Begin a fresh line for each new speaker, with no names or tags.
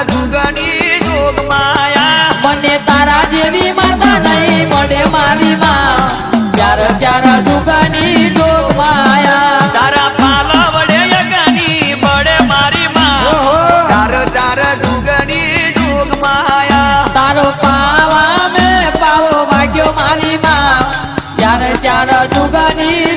જુગની જોગ માયા
મને તારા જેવી માતા નહીં મળે મારી માં ચાર ચાર જુગની જોગ માયા
તારા પાલા વડે યજ્ઞની બળે મારી માં ચાર ચાર જુગની જોગ માયા
તારો પાવા મેં પાવો વાગ્યો મારી માં ચાર ચાર જુગની